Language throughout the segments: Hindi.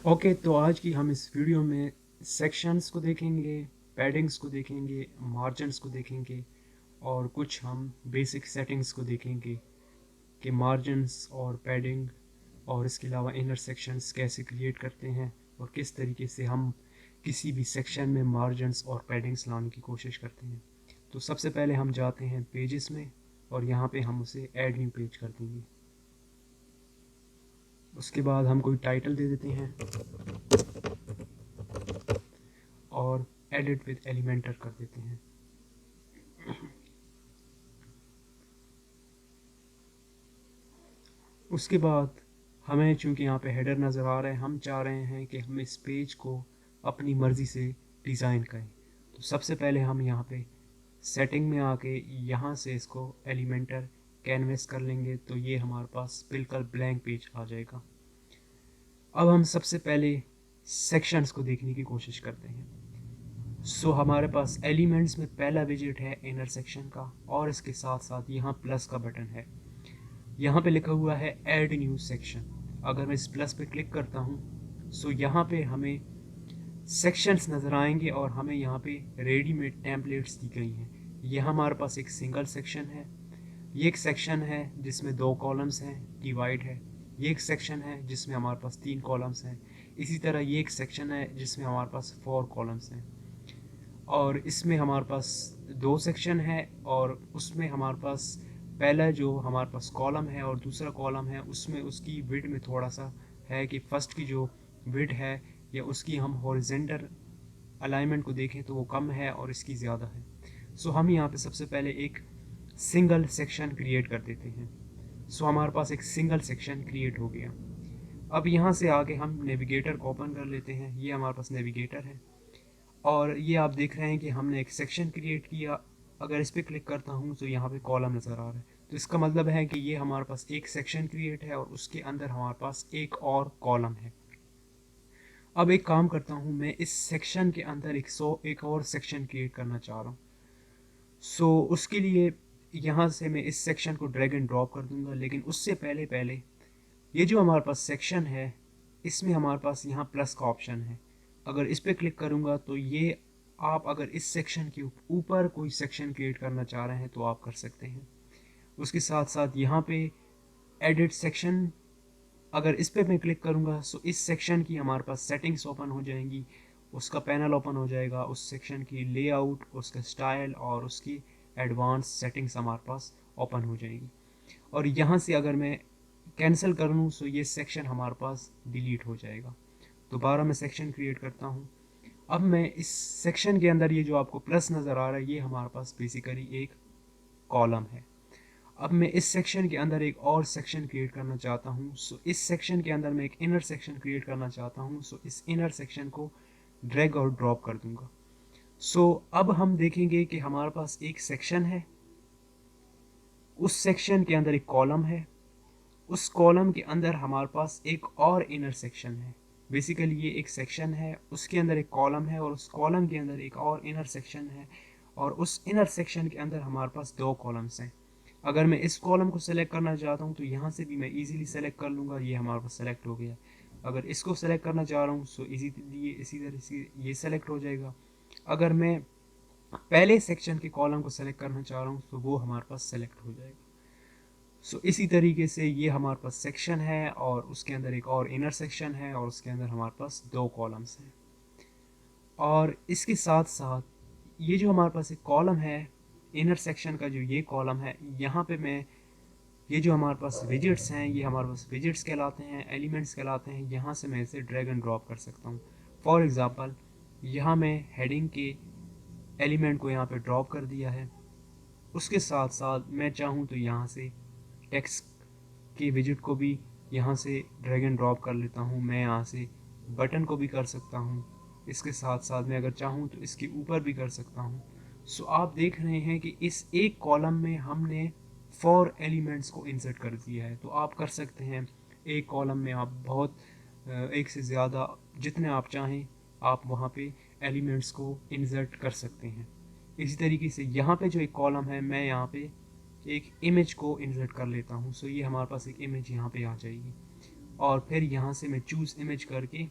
ओके, तो आज की हम इस वीडियो में सेक्शंस को देखेंगे, पैडिंग्स को देखेंगे, मार्जिन्स को देखेंगे और कुछ हम बेसिक सेटिंग्स को देखेंगे कि मार्जिन्स और पैडिंग और इसके अलावा इनर सेक्शंस कैसे क्रिएट करते हैं और किस तरीके से हम किसी भी सेक्शन में मार्जिन्स और पैडिंग्स लाने की कोशिश करते हैं। तो सबसे पहले हम जाते हैं पेजेस में और यहाँ पे हम उसे ऐड न्यू पेज कर देंगे। उसके बाद हम कोई टाइटल दे देते हैं और एडिट विद एलिमेंटर कर देते हैं। उसके बाद हमें चूंकि यहाँ पे हेडर नज़र आ रहा है, हम चाह रहे हैं कि हम इस पेज को अपनी मर्ज़ी से डिज़ाइन करें। तो सबसे पहले हम यहाँ पे सेटिंग में आके यहाँ से इसको एलिमेंटर कैनवस कर लेंगे, तो ये हमारे पास बिल्कुल ब्लैंक पेज आ जाएगा। अब हम सबसे पहले सेक्शंस को देखने की कोशिश करते हैं। हमारे पास एलिमेंट्स में पहला विजिट है इनर सेक्शन का और इसके साथ साथ यहाँ प्लस का बटन है। यहाँ पे लिखा हुआ है ऐड न्यू सेक्शन। अगर मैं इस प्लस पे क्लिक करता हूँ यहाँ पे हमें सेक्शंस नज़र आएंगे और हमें यहाँ पे रेडीमेड टेम्पलेट्स दी गई हैं। यह हमारे पास एक सिंगल सेक्शन है, ये एक सेक्शन है जिसमें 2 कॉलम्स हैं, डिवाइड है। ये एक सेक्शन है जिसमें हमारे पास 3 कॉलम्स हैं। इसी तरह ये एक सेक्शन है जिसमें हमारे पास 4 कॉलम्स हैं और इसमें हमारे पास 2 सेक्शन है और उसमें हमारे पास पहला जो हमारे पास कॉलम है और दूसरा कॉलम है उसमें उसकी विड्थ में थोड़ा सा है कि फर्स्ट की जो विड्थ है या उसकी हम हॉरिजेंटल अलाइनमेंट को देखें तो वो कम है और इसकी ज़्यादा है। हम यहाँ पे सबसे पहले एक सिंगल सेक्शन क्रिएट कर देते हैं। हमारे पास एक सिंगल सेक्शन क्रिएट हो गया। अब यहाँ से आगे हम नेविगेटर को ओपन कर लेते हैं। ये हमारे पास नेविगेटर है और ये आप देख रहे हैं कि हमने एक सेक्शन क्रिएट किया। अगर इस पर क्लिक करता हूँ तो यहाँ पे कॉलम नज़र आ रहा है, तो इसका मतलब है कि ये हमारे पास एक सेक्शन क्रिएट है और उसके अंदर हमारे पास एक और कॉलम है। अब एक काम करता हूँ, मैं इस सेक्शन के अंदर एक और सेक्शन क्रिएट करना चाह रहा हूँ। उसके लिए यहाँ से मैं इस सेक्शन को ड्रैग एंड ड्रॉप कर दूंगा, लेकिन उससे पहले पहले ये जो हमारे पास सेक्शन है इसमें हमारे पास यहाँ प्लस का ऑप्शन है। अगर इस पर क्लिक करूँगा तो ये आप अगर इस सेक्शन के ऊपर कोई सेक्शन क्रिएट करना चाह रहे हैं तो आप कर सकते हैं। उसके साथ साथ यहाँ पे एडिट सेक्शन, अगर इस पर मैं क्लिक करूँगा तो इस सेक्शन की हमारे पास सेटिंग्स ओपन हो जाएंगी, उसका पैनल ओपन हो जाएगा, उस सेक्शन की लेआउट, उसका स्टाइल और उसकी एडवांस सेटिंग्स हमारे पास ओपन हो जाएंगी। और यहाँ से अगर मैं कैंसिल कर लूँ तो ये सेक्शन हमारे पास डिलीट हो जाएगा। दोबारा मैं सेक्शन क्रिएट करता हूँ। अब मैं इस सेक्शन के अंदर ये जो आपको प्लस नज़र आ रहा है ये हमारे पास बेसिकली एक कॉलम है। अब मैं इस सेक्शन के अंदर एक और सेक्शन क्रिएट करना चाहता हूँ। इस सेक्शन के अंदर मैं एक इनर सेक्शन क्रिएट करना चाहता हूँ। इस इनर सेक्शन को ड्रैग और ड्रॉप कर दूंगा। अब हम देखेंगे कि हमारे पास एक सेक्शन है, उस सेक्शन के अंदर एक कॉलम है, उस कॉलम के अंदर हमारे पास एक और इनर सेक्शन है। बेसिकली ये एक सेक्शन है, उसके अंदर एक कॉलम है और उस कॉलम के अंदर एक और इनर सेक्शन है और उस इनर सेक्शन के अंदर हमारे पास 2 कॉलम्स हैं। अगर मैं इस कॉलम को सेलेक्ट करना चाहता हूँ तो यहाँ से भी मैं इजीली सेलेक्ट कर लूँगा, ये हमारे पास सेलेक्ट हो गया। अगर इसको सेलेक्ट करना चाह रहा हूँ तो इसी तरह से ये सेलेक्ट हो जाएगा। अगर मैं पहले सेक्शन के कॉलम को सेलेक्ट करना चाह रहा हूँ तो वो हमारे पास सेलेक्ट हो जाएगा। इसी तरीके से ये हमारे पास सेक्शन है और उसके अंदर एक और इनर सेक्शन है और उसके अंदर हमारे पास 2 कॉलम्स हैं। और इसके साथ साथ ये जो हमारे पास एक कॉलम है इनर सेक्शन का, जो ये कॉलम है, यहाँ पे मैं ये जो हमारे पास विजिट्स हैं ये हमारे पास विजिट्स कहलाते हैं, एलिमेंट्स कहलाते हैं। यहाँ से मैं इसे ड्रैग एंड ड्रॉप कर सकता हूँ। फॉर एग्ज़ाम्पल यहाँ मैं हेडिंग के एलिमेंट को यहाँ पे ड्रॉप कर दिया है। उसके साथ साथ मैं चाहूँ तो यहाँ से टेक्स्ट के विजिट को भी यहाँ से ड्रैग एंड ड्रॉप कर लेता हूँ। मैं यहाँ से बटन को भी कर सकता हूँ, इसके साथ साथ मैं अगर चाहूँ तो इसके ऊपर भी कर सकता हूँ। आप देख रहे हैं कि इस एक कॉलम में हमने 4 एलिमेंट्स को इंसर्ट कर दिया है। तो आप कर सकते हैं एक कॉलम में आप बहुत एक से ज़्यादा जितने आप चाहें आप वहाँ पे एलिमेंट्स को इंसर्ट कर सकते हैं। इसी तरीके से यहाँ पे जो एक कॉलम है मैं यहाँ पे एक इमेज को इंसर्ट कर लेता हूँ। ये हमारे पास एक इमेज यहाँ पे आ जाएगी और फिर यहाँ से मैं चूज़ इमेज करके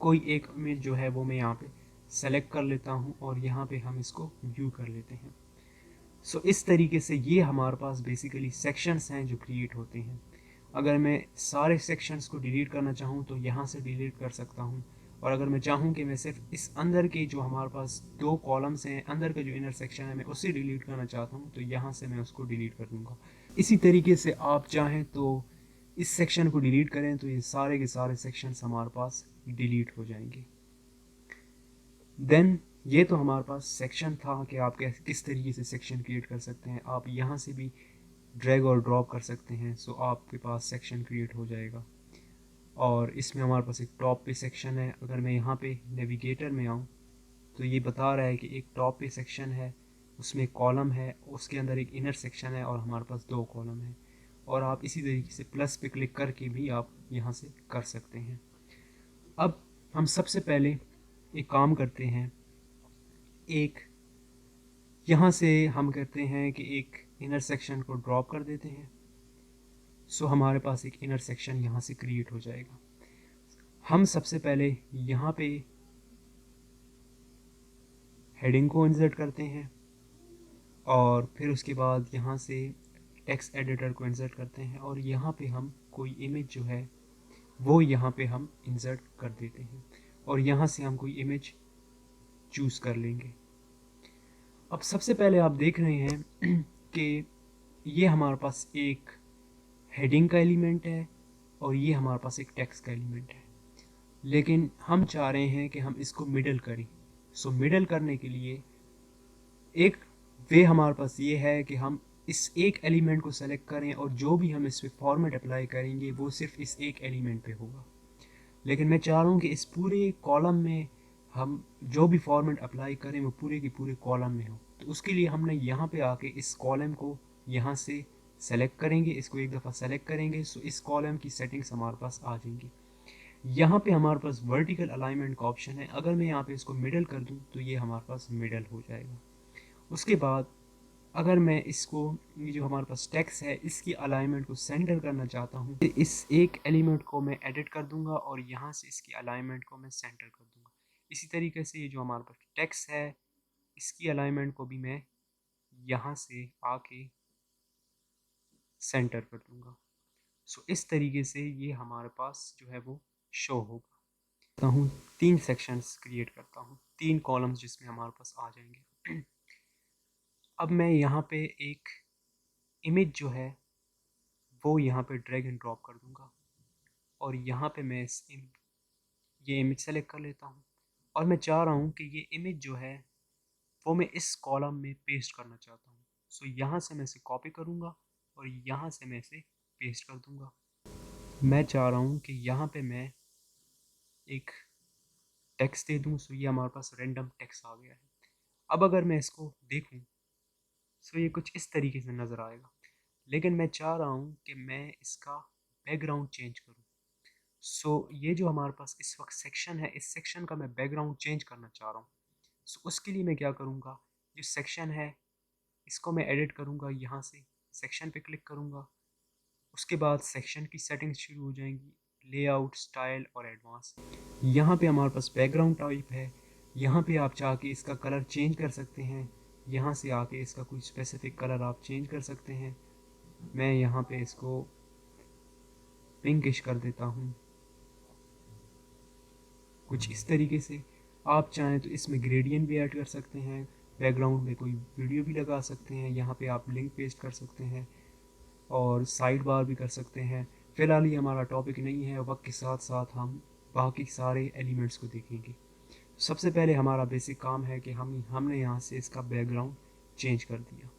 कोई एक इमेज जो है वो मैं यहाँ पे सेलेक्ट कर लेता हूँ और यहाँ पे हम इसको व्यू कर लेते हैं। सो इस तरीके से ये हमारे पास बेसिकली सेक्शंस हैं जो क्रिएट होते हैं। अगर मैं सारे सेक्शंस को डिलीट करना चाहूँ तो यहाँ से डिलीट कर सकता हूँ, और अगर मैं चाहूँ कि मैं सिर्फ इस अंदर के जो हमारे पास 2 कॉलम्स हैं, अंदर का जो इनर सेक्शन है, मैं उसे डिलीट करना चाहता हूँ तो यहाँ से मैं उसको डिलीट कर दूँगा। इसी तरीके से आप चाहें तो इस सेक्शन को डिलीट करें तो ये सारे के सारे सेक्शंस हमारे पास डिलीट हो जाएंगे। देन ये तो हमारे पास सेक्शन था कि आप किस तरीके से सेक्शन क्रिएट कर सकते हैं। आप यहाँ से भी ड्रैग और ड्रॉप कर सकते हैं, सो आपके पास सेक्शन क्रिएट हो जाएगा। और इसमें हमारे पास एक टॉप पे सेक्शन है। अगर मैं यहाँ पे नेविगेटर में आऊँ तो ये बता रहा है कि एक टॉप पे सेक्शन है, उसमें कॉलम है, उसके अंदर एक इनर सेक्शन है और हमारे पास 2 कॉलम है। और आप इसी तरीके से प्लस पे क्लिक करके भी आप यहाँ से कर सकते हैं। अब हम सबसे पहले एक काम करते हैं, एक यहाँ से हम करते हैं कि एक इनर सेक्शन को ड्रॉप कर देते हैं। सो हमारे पास एक इनर सेक्शन यहाँ से क्रिएट हो जाएगा। हम सबसे पहले यहाँ पे हेडिंग को इंसर्ट करते हैं और फिर उसके बाद यहाँ से टेक्स्ट एडिटर को इंसर्ट करते हैं और यहाँ पे हम कोई इमेज जो है वो यहाँ पे हम इंसर्ट कर देते हैं और यहाँ से हम कोई इमेज चूज़ कर लेंगे। अब सबसे पहले आप देख रहे हैं कि ये हमारे पास एक हेडिंग का एलिमेंट है और ये हमारे पास एक टेक्स्ट का एलिमेंट है, लेकिन हम चाह रहे हैं कि हम इसको मिडल करें। सो मिडल करने के लिए एक वे हमारे पास ये है कि हम इस एक एलिमेंट को सेलेक्ट करें और जो भी हम इस पर फॉर्मेट अप्लाई करेंगे वो सिर्फ इस एक एलिमेंट पे होगा। लेकिन मैं चाह रहा हूँ कि इस पूरे कॉलम में हम जो भी फॉर्मेट अप्लाई करें वो पूरे के पूरे कॉलम में हो। तो उसके लिए हमने यहाँ पे आके इस कॉलम को यहाँ से सेलेक्ट करेंगे, इसको एक दफ़ा सेलेक्ट करेंगे, सो इस कॉलम की सेटिंग्स हमारे पास आ जाएंगी। यहाँ पे हमारे पास वर्टिकल अलाइनमेंट का ऑप्शन है। अगर मैं यहाँ पे इसको मिडल कर दूँ तो ये हमारे पास मिडल हो जाएगा। उसके बाद अगर मैं इसको, ये जो हमारे पास टेक्स्ट है, इसकी अलाइनमेंट को सेंटर करना चाहता हूँ, इस एक एलिमेंट को मैं एडिट कर दूंगा और यहाँ से इसकी अलाइनमेंट को मैं सेंटर कर दूंगा। इसी तरीके से ये जो हमारे पास टेक्स्ट है इसकी अलाइनमेंट को भी मैं यहाँ से आके सेंटर कर दूंगा। सो इस तरीके से ये हमारे पास जो है वो शो होगा। हूँ 3 सेक्शंस क्रिएट करता हूँ, 3 कॉलम्स जिसमें हमारे पास आ जाएंगे। अब मैं यहाँ पे एक इमेज जो है वो यहाँ पे ड्रैग एंड ड्रॉप कर दूंगा और यहाँ पे मैं ये इमेज सेलेक्ट कर लेता हूँ और मैं चाह रहा हूँ कि ये इमेज जो है वो मैं इस कॉलम में पेस्ट करना चाहता हूँ। सो यहाँ से मैं इसे कॉपी करूँगा और यहाँ से मैं इसे पेस्ट कर दूँगा। मैं चाह रहा हूँ कि यहाँ पे मैं एक टेक्स्ट दे दूँ, सो ये हमारे पास रैंडम टेक्स्ट आ गया है। अब अगर मैं इसको देखूँ सो ये कुछ इस तरीके से नज़र आएगा, लेकिन मैं चाह रहा हूँ कि मैं इसका बैकग्राउंड चेंज करूँ। सो ये जो हमारे पास इस वक्त सेक्शन है, इस सेक्शन का मैं बैकग्राउंड चेंज करना चाह रहा हूँ। सो उसके लिए मैं क्या करूँगा, जो सेक्शन है इसको मैं एडिट करूँगा, यहाँ से सेक्शन पे क्लिक करूँगा। उसके बाद सेक्शन की सेटिंग्स शुरू हो जाएंगी, लेआउट, स्टाइल और एडवांस। यहाँ पे हमारे पास बैकग्राउंड टाइप है, यहाँ पे आप चाह के इसका कलर चेंज कर सकते हैं। यहाँ से आके इसका कोई स्पेसिफिक कलर आप चेंज कर सकते हैं। मैं यहाँ पे इसको पिंकिश कर देता हूँ कुछ इस तरीके से। आप चाहें तो इसमें ग्रेडियंट भी ऐड कर सकते हैं, बैकग्राउंड में कोई वीडियो भी लगा सकते हैं, यहाँ पे आप लिंक पेस्ट कर सकते हैं और साइड बार भी कर सकते हैं। फ़िलहाल ये हमारा टॉपिक नहीं है, वक्त के साथ साथ हम बाकी सारे एलिमेंट्स को देखेंगे। सबसे पहले हमारा बेसिक काम है कि हमने यहाँ से इसका बैकग्राउंड चेंज कर दिया।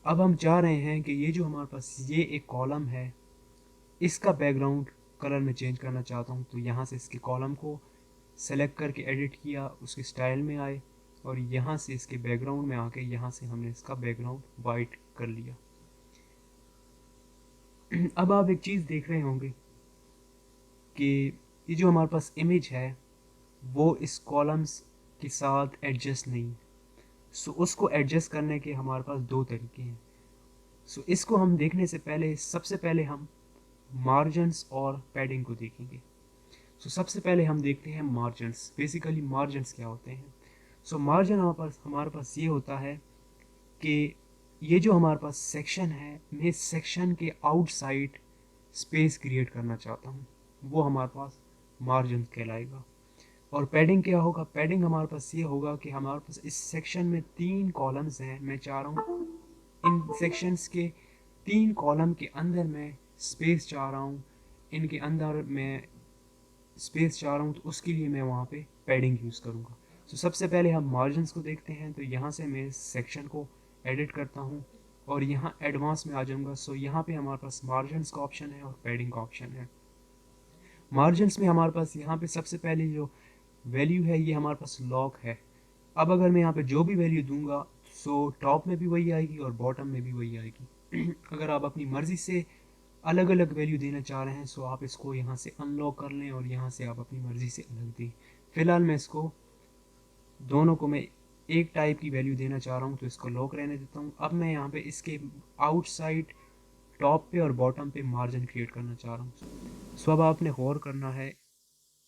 अब हम चाह रहे हैं कि ये जो हमारे पास ये एक कॉलम है इसका बैकग्राउंड कलर में चेंज करना चाहता हूँ। तो यहाँ से इसके कॉलम को सेलेक्ट करके एडिट किया, उसके स्टाइल में आए और यहाँ से इसके बैकग्राउंड में आके यहाँ से हमने इसका बैकग्राउंड वाइट कर लिया। अब आप एक चीज़ देख रहे होंगे कि ये जो हमारे पास इमेज है वो इस कॉलम्स के साथ एडजस्ट नहीं। सो उसको एडजस्ट करने के हमारे पास 2 तरीके हैं। सो इसको हम देखने से पहले सबसे पहले हम मार्जिन्स और पैडिंग को देखेंगे। सो सबसे पहले हम देखते हैं मार्जिन्स। बेसिकली मार्जिन्स क्या होते हैं? सो मार्जिन हमारे पास ये होता है कि ये जो हमारे पास सेक्शन है, मैं सेक्शन के आउटसाइड स्पेस क्रिएट करना चाहता हूँ, वो हमारे पास मार्जिन कहलाएगा। और पैडिंग क्या होगा? पैडिंग हमारे पास ये होगा कि हमारे पास इस सेक्शन में 3 कॉलम्स हैं, मैं चाह रहा हूँ इन सेक्शंस के 3 कॉलम के अंदर मैं स्पेस चाह रहा हूँ, इनके अंदर मैं स्पेस चाह रहा हूँ, तो उसके लिए मैं वहाँ पे पैडिंग यूज़ करूँगा। तो सबसे पहले हम मार्जिन्स को देखते हैं। तो यहाँ से मैं सेक्शन को एडिट करता हूँ और यहाँ एडवांस में आ जाऊँगा। सो यहाँ पे हमारे पास मार्जिन्स का ऑप्शन है और पैडिंग का ऑप्शन है। मार्जिन्स में हमारे पास यहाँ पे सबसे पहले जो वैल्यू है ये हमारे पास लॉग है। अब अगर मैं यहाँ पे जो भी वैल्यू दूंगा, सो टॉप में भी वही आएगी और बॉटम में भी वही आएगी। अगर आप अपनी मर्ज़ी से अलग अलग वैल्यू देना चाह रहे हैं, सो आप इसको यहाँ से अनलॉक कर लें और यहाँ से आप अपनी मर्ज़ी से अलग दें। फ़िलहाल मैं इसको दोनों को मैं एक टाइप की वैल्यू देना चाह रहा हूँ, तो इसको लॉक रहने देता हूँ। अब मैं यहाँ पे इसके आउटसाइड टॉप पे और बॉटम पे मार्जिन क्रिएट करना चाह रहा हूँ। सो अब आपने गौर करना है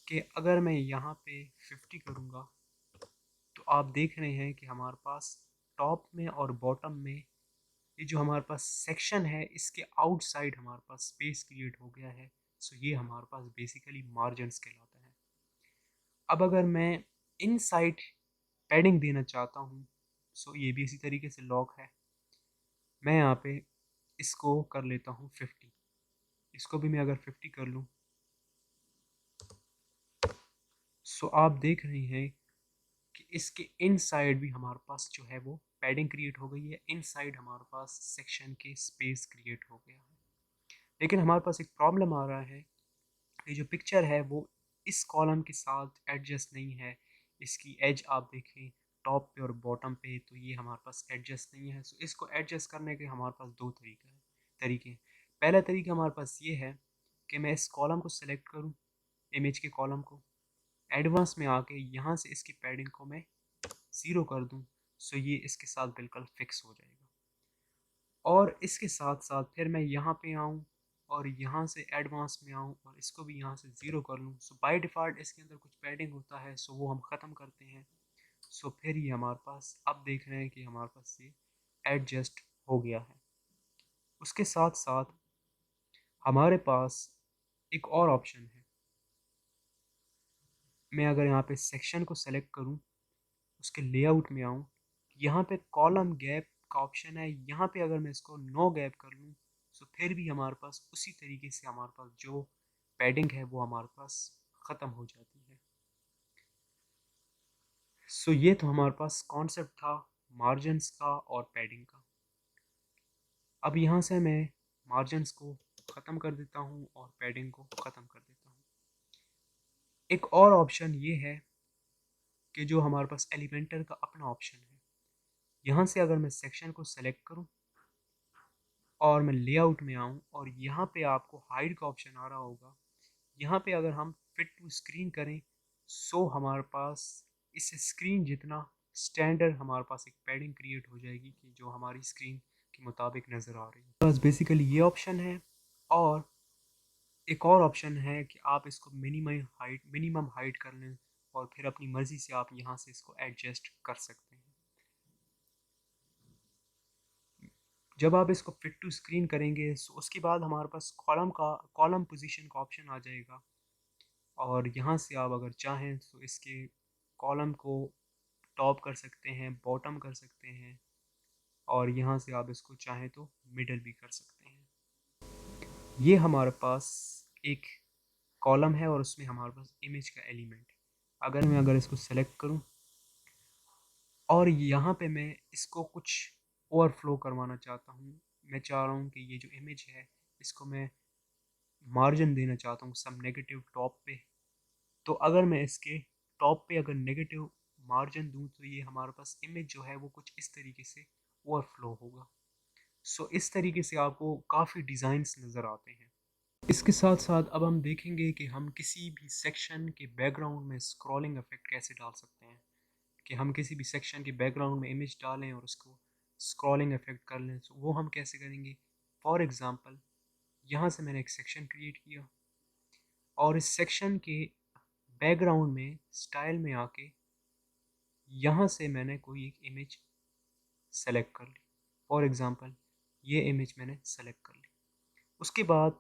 कि अगर मैं यहाँ पे 50 करूँगा, तो आप देख रहे हैं कि हमारे पास टॉप में और बॉटम में ये जो हमारे पास सेक्शन है, इसके आउटसाइड हमारे पास स्पेस क्रिएट हो गया है। सो ये हमारे पास बेसिकली मार्जिन्स कहलाता है। अब अगर मैं इनसाइड पैडिंग देना चाहता हूँ, सो ये भी इसी तरीके से लॉक है। मैं यहाँ पे इसको कर लेता हूँ 50। इसको भी मैं अगर 50 कर लूँ, सो आप देख रहे हैं कि इसके इनसाइड भी हमारे पास जो है वो पैडिंग क्रिएट हो गई है। इनसाइड हमारे पास सेक्शन के स्पेस क्रिएट हो गया है। लेकिन हमारे पास एक प्रॉब्लम आ रहा है, ये जो पिक्चर है वो इस कॉलम के साथ एडजस्ट नहीं है। इसकी एज आप देखें टॉप पे और बॉटम पे, तो ये हमारे पास एडजस्ट नहीं है। सो इसको एडजस्ट करने के हमारे पास दो तरीके हैं। पहला तरीका हमारे पास ये है कि मैं इस कॉलम को सेलेक्ट करूँ, इमेज के कॉलम को, एडवांस में आके यहाँ से इसकी पैडिंग को मैं 0 कर दूँ। सो ये इसके साथ बिल्कुल फिक्स हो जाएगा। और इसके साथ साथ फिर मैं यहाँ पे आऊँ और यहाँ से एडवांस में आऊँ और इसको भी यहाँ से 0 कर लूँ। सो बाय डिफ़ॉल्ट इसके अंदर कुछ पैडिंग होता है, सो वो हम ख़त्म करते हैं। सो फिर ये हमारे पास अब देख रहे हैं कि हमारे पास ये एडजस्ट हो गया है। उसके साथ साथ हमारे पास एक और ऑप्शन है। मैं अगर यहाँ पे सेक्शन को सेलेक्ट करूँ, उसके लेआउट में आऊँ, यहाँ पे कॉलम गैप का ऑप्शन है। यहाँ पे अगर मैं इसको नो गैप कर लूँ, तो फिर भी हमारे पास उसी तरीके से हमारे पास जो पैडिंग है वो हमारे पास ख़त्म हो जाती है। सो ये तो हमारे पास कॉन्सेप्ट था मार्जिन्स का और पैडिंग का। अब यहाँ से मैं मार्जिन्स को ख़त्म कर देता हूँ और पैडिंग को ख़त्म कर देता हूँ। एक और ऑप्शन ये है कि जो हमारे पास एलिमेंटर का अपना ऑप्शन है। यहाँ से अगर मैं सेक्शन को सेलेक्ट करूँ और मैं लेआउट में आऊँ और यहाँ पे आपको हाइड का ऑप्शन आ रहा होगा, यहाँ पे अगर हम फिट टू स्क्रीन करें, सो हमारे पास इस स्क्रीन जितना स्टैंडर्ड हमारे पास एक पैडिंग क्रिएट हो जाएगी कि जो हमारी स्क्रीन के मुताबिक नज़र आ रही है। बस बेसिकली ये ऑप्शन है। और एक और ऑप्शन है कि आप इसको मिनिमम हाइट कर लें और फिर अपनी मर्ज़ी से आप यहाँ से इसको एडजस्ट कर सकते हैं। जब आप इसको फिट टू स्क्रीन करेंगे, सो उसके बाद हमारे पास कॉलम पोजीशन का ऑप्शन आ जाएगा और यहाँ से आप अगर चाहें तो इसके कॉलम को टॉप कर सकते हैं, बॉटम कर सकते हैं और यहाँ से आप इसको चाहें तो मिडल भी कर सकते हैं। ये हमारे पास एक कॉलम है और उसमें हमारे पास इमेज का एलिमेंट है। अगर इसको सेलेक्ट करूँ और यहाँ पे मैं इसको कुछ ओवरफ्लो करवाना चाहता हूँ, मैं चाह रहा हूँ कि ये जो इमेज है इसको मैं मार्जिन देना चाहता हूँ सम नेगेटिव टॉप पे। तो अगर मैं इसके टॉप पे अगर नेगेटिव मार्जिन दूँ, तो ये हमारे पास इमेज जो है वो कुछ इस तरीके से ओवरफ्लो होगा। सो इस तरीके से आपको काफ़ी डिज़ाइंस नज़र आते हैं। इसके साथ साथ अब हम देखेंगे कि हम किसी भी सेक्शन के बैकग्राउंड में स्क्रॉलिंग इफेक्ट कैसे डाल सकते हैं, कि हम किसी भी सेक्शन के बैकग्राउंड में इमेज डालें और उसको स्क्रॉलिंग इफेक्ट कर लें। तो वो हम कैसे करेंगे? फॉर एग्ज़ाम्पल, यहाँ से मैंने एक सेक्शन क्रिएट किया और इस सेक्शन के बैकग्राउंड में स्टाइल में आके यहाँ से मैंने कोई एक इमेज सेलेक्ट कर ली। फॉर एग्ज़ाम्पल ये इमेज मैंने सेलेक्ट कर ली। उसके बाद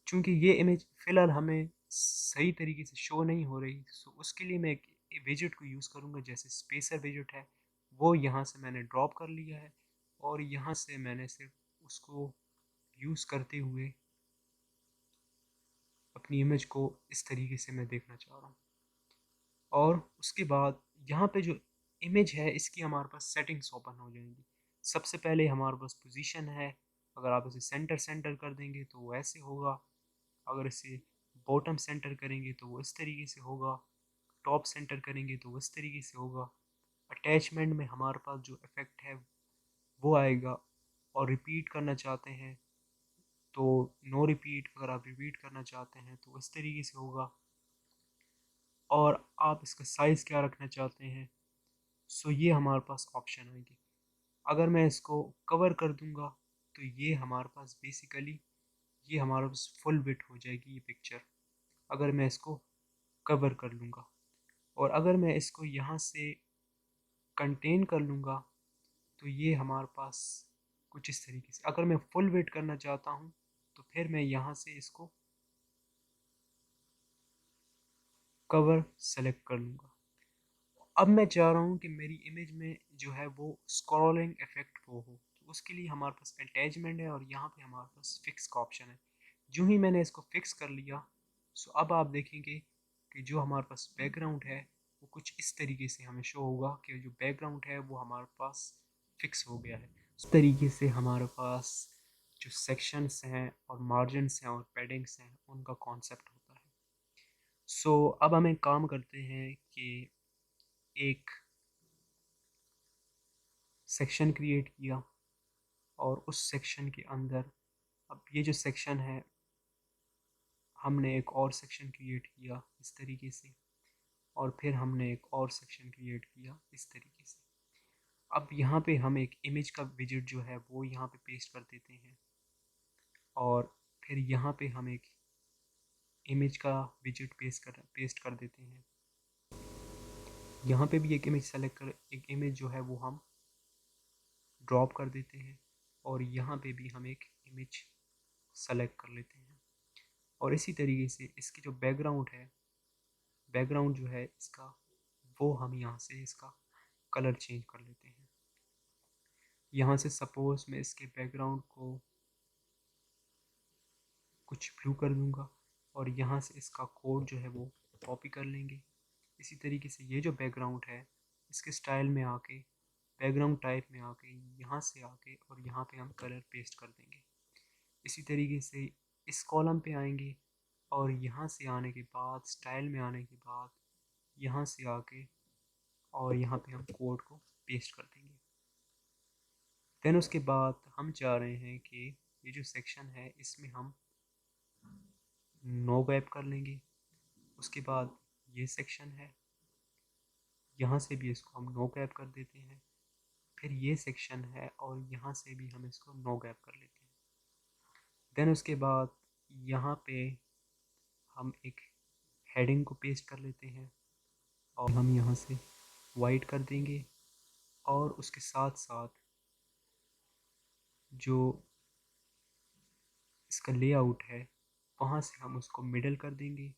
चूँकि ये इमेज फ़िलहाल हमें सही तरीके से शो नहीं हो रही, सो उसके लिए मैं एक विजेट को यूज़ करूँगा, जैसे स्पेसर विजेट है, वो यहाँ से मैंने ड्रॉप कर लिया है और यहाँ से मैंने सिर्फ उसको यूज़ करते हुए अपनी इमेज को इस तरीके से मैं देखना चाह रहा हूँ। और उसके बाद यहाँ पे जो इमेज है इसकी हमारे पास सेटिंग्स ओपन हो जाएंगी। सबसे पहले हमारे पास पोजीशन है, अगर आप इसे सेंटर सेंटर कर देंगे तो वो ऐसे होगा, अगर इसे बॉटम सेंटर करेंगे तो वो इस तरीके से होगा, टॉप सेंटर करेंगे तो वो इस तरीके से होगा। अटैचमेंट में हमारे पास जो इफ़ेक्ट है वो आएगा, और रिपीट करना चाहते हैं तो नो रिपीट, अगर आप रिपीट करना चाहते हैं तो इस तरीके से होगा, और आप इसका साइज़ क्या रखना चाहते हैं, सो ये हमारे पास ऑप्शन आएंगे। अगर मैं इसको कवर कर दूंगा तो ये हमारे पास बेसिकली ये हमारे पास फुल विड्थ हो जाएगी ये पिक्चर, अगर मैं इसको कवर कर लूँगा। और अगर मैं इसको यहाँ से कंटेन कर लूँगा तो ये हमारे पास कुछ इस तरीके से, अगर मैं फुल विड्थ करना चाहता हूँ तो फिर मैं यहाँ से इसको कवर सेलेक्ट कर लूँगा। अब मैं चाह रहा हूँ कि मेरी इमेज में जो है वो स्क्रॉलिंग इफेक्ट वो हो, तो उसके लिए हमारे पास अटैचमेंट है और यहाँ पे हमारे पास फिक्स का ऑप्शन है। जो ही मैंने इसको फिक्स कर लिया, सो अब आप देखेंगे कि जो हमारे पास बैकग्राउंड है वो कुछ इस तरीके से हमें शो होगा कि जो बैकग्राउंड है वो हमारे पास फिक्स हो गया है। उस तरीके से हमारे पास जो सेक्शंस हैं और मार्जिनस हैं और पैडिंग्स हैं उनका कॉन्सेप्ट होता है। सो अब हम एक काम करते हैं कि एक सेक्शन क्रिएट किया, और उस सेक्शन के अंदर, अब ये जो सेक्शन है हमने एक और सेक्शन क्रिएट किया इस तरीके से, और फिर हमने एक और सेक्शन क्रिएट किया इस तरीके से। अब यहाँ पे हम एक इमेज का विजेट जो है वो यहाँ पे पेस्ट कर देते हैं, और फिर यहाँ पे हम एक इमेज का विजेट पेस्ट कर देते हैं। यहाँ पे भी एक इमेज सेलेक्ट कर, एक इमेज जो है वो हम ड्रॉप कर देते हैं, और यहाँ पे भी हम एक इमेज सेलेक्ट कर लेते हैं। और इसी तरीके से इसकी जो बैकग्राउंड है, बैकग्राउंड जो है इसका, वो हम यहाँ से इसका कलर चेंज कर लेते हैं। यहाँ से सपोज मैं इसके बैकग्राउंड को कुछ ब्लू कर दूँगा, और यहाँ से इसका कोड जो है वो कॉपी कर लेंगे। इसी तरीके से ये जो बैकग्राउंड है इसके स्टाइल में आके, बैकग्राउंड टाइप में आके, यहाँ से आके और यहाँ पे हम कलर पेस्ट कर देंगे। इसी तरीके से इस कॉलम पे आएंगे, और यहाँ से आने के बाद, स्टाइल में आने के बाद, यहाँ से आके और यहाँ पे हम कोड को पेस्ट कर देंगे। देन उसके बाद हम चाह रहे हैं कि ये जो सेक्शन है इसमें हम नो गैप कर लेंगे। उसके बाद ये सेक्शन है, यहाँ से भी इसको हम नो गैप कर देते हैं। फिर ये सेक्शन है और यहाँ से भी हम इसको नो गैप कर लेते हैं। देन उसके बाद यहाँ पे हम एक हेडिंग को पेस्ट कर लेते हैं, और हम यहाँ से वाइट कर देंगे, और उसके साथ साथ जो इसका लेआउट है वहाँ से हम उसको मिडल कर देंगे,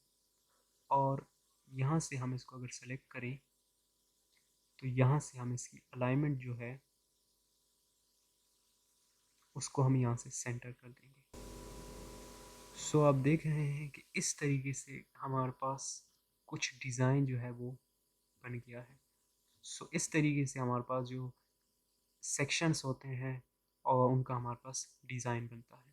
और यहाँ से हम इसको अगर सेलेक्ट करें तो यहाँ से हम इसकी अलाइनमेंट जो है उसको हम यहाँ से सेंटर कर देंगे। सो आप देख रहे हैं कि इस तरीके से हमारे पास कुछ डिज़ाइन जो है वो बन गया है। सो इस तरीके से हमारे पास जो सेक्शंस होते हैं और उनका हमारे पास डिज़ाइन बनता है।